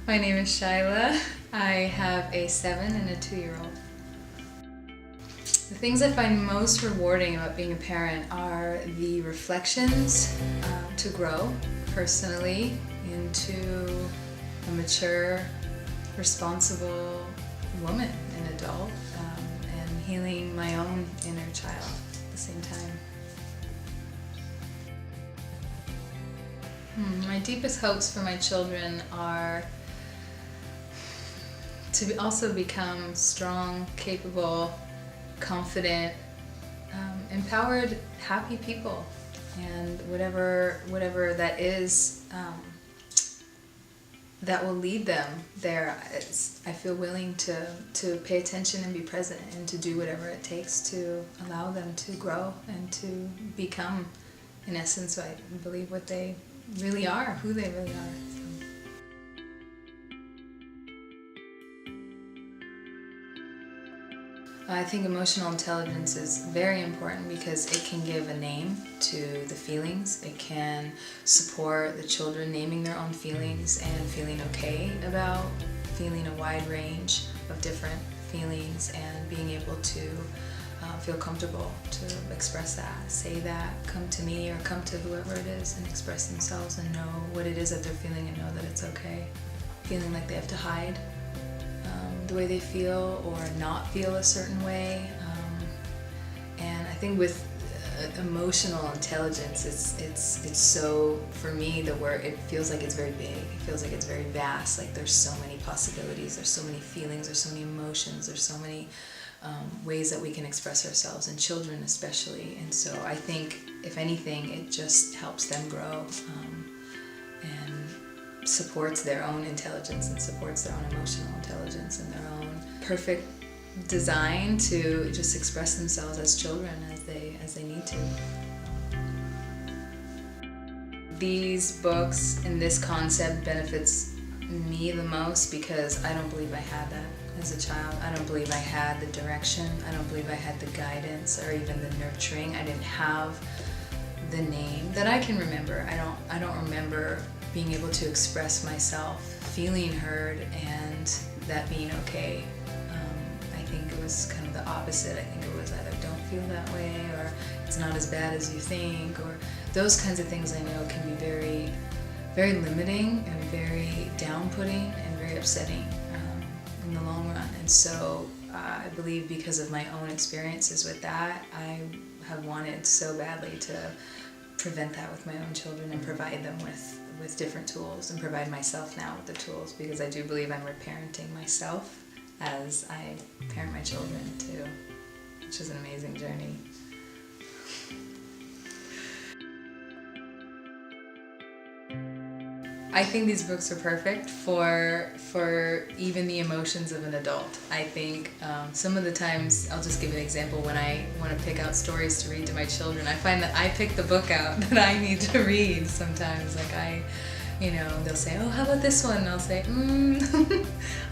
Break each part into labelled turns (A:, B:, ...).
A: My name is Shylah. I have a 7 and a 2-year-old. The things I find most rewarding about being a parent are the reflections to grow personally into a mature, responsible woman and adult, and healing my own inner child at the same time. My deepest hopes for my children are to also become strong, capable, confident, empowered, happy people, and whatever that is, that will lead them there. I feel willing to pay attention and be present and to do whatever it takes to allow them to grow and to become, in essence, I believe what they really are, who they really are. I think emotional intelligence is very important because it can give a name to the feelings. It can support the children naming their own feelings and feeling okay about feeling a wide range of different feelings and being able to feel comfortable to express that, say that, come to me or come to whoever it is and express themselves and know what it is that they're feeling and know that it's okay. Feeling like they have to hide the way they feel or not feel a certain way. And I think with emotional intelligence, it's so, for me, the word, it feels like it's very big. It feels like it's very vast. Like there's so many possibilities, there's so many feelings, there's so many emotions, there's so many ways that we can express ourselves, and children especially. And so I think, if anything, it just helps them grow and supports their own intelligence and supports their own emotional intelligence and their own perfect design to just express themselves as children as they need to. These books and this concept benefits me the most because I don't believe I had that as a child. I don't believe I had the direction. I don't believe I had the guidance or even the nurturing. I didn't have the name that I can remember. I don't remember being able to express myself, feeling heard, and that being okay. I think it was kind of the opposite. I think it was either don't feel that way or it's not as bad as you think, or those kinds of things I know can be very, very limiting and very down-putting and very upsetting in the long run. And so I believe because of my own experiences with that, I have wanted so badly to prevent that with my own children and provide them with different tools and provide myself now with the tools, because I do believe I'm reparenting myself as I parent my children too, which is an amazing journey. I think these books are perfect for even the emotions of an adult. I think some of the times, I'll just give you an example, when I want to pick out stories to read to my children, I find that I pick the book out that I need to read sometimes. Like they'll say, oh, how about this one? And I'll say,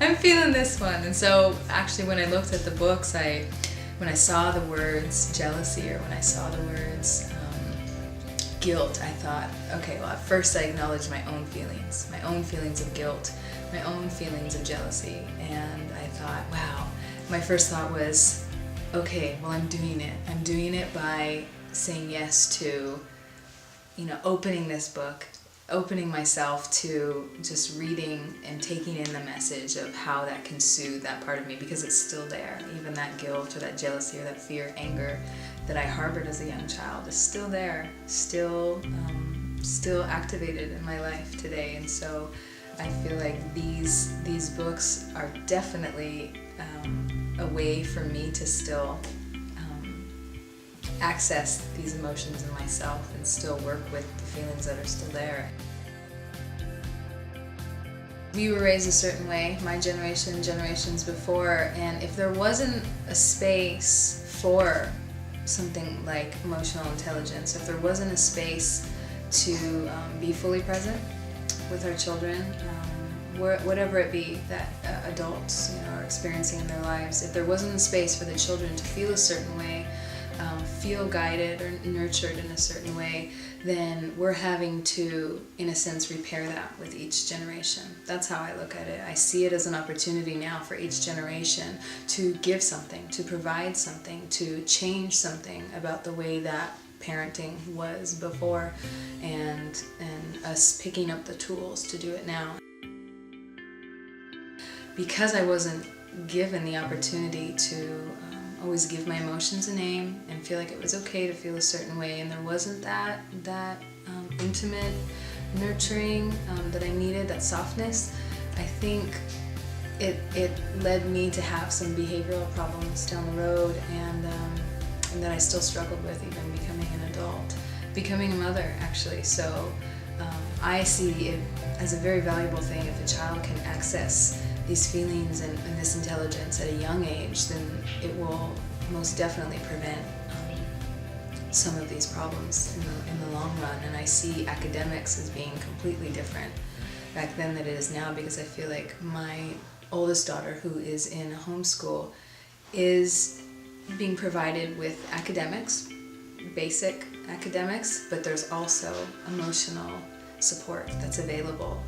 A: I'm feeling this one. And so actually when I looked at the books, when I saw the words jealousy or when I saw the words guilt, I thought, okay, well, at first I acknowledged my own feelings of guilt, my own feelings of jealousy, and I thought, wow, my first thought was, okay, well, I'm doing it. I'm doing it by saying yes to, opening this book, opening myself to just reading and taking in the message of how that can soothe that part of me, because it's still there. Even that guilt or that jealousy or that fear, anger that I harbored as a young child is still there, still activated in my life today. And so I feel like these books are definitely a way for me to still access these emotions in myself and still work with the feelings that are still there. We were raised a certain way, my generation, generations before, and if there wasn't a space for something like emotional intelligence, if there wasn't a space to be fully present with our children, whatever it be that adults are experiencing in their lives, if there wasn't a space for the children to feel a certain way, feel guided or nurtured in a certain way, then we're having to, in a sense, repair that with each generation. That's how I look at it. I see it as an opportunity now for each generation to give something, to provide something, to change something about the way that parenting was before, and us picking up the tools to do it now. Because I wasn't given the opportunity to always give my emotions a name and feel like it was okay to feel a certain way, and there wasn't that intimate nurturing that I needed, that softness, I think it led me to have some behavioral problems down the road, and that I still struggled with even becoming an adult, becoming a mother actually. So I see it as a very valuable thing if a child can access these feelings and this intelligence at a young age, then it will most definitely prevent some of these problems in the long run. And I see academics as being completely different back then than it is now, because I feel like my oldest daughter, who is in a homeschool, is being provided with academics, basic academics, but there's also emotional support that's available,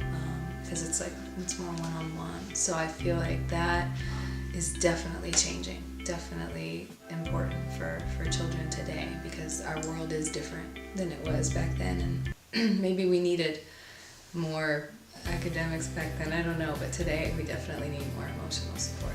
A: because it's more one-on-one. So I feel like that is definitely changing, definitely important for children today, because our world is different than it was back then, and maybe we needed more academics back then, I don't know, but today we definitely need more emotional support.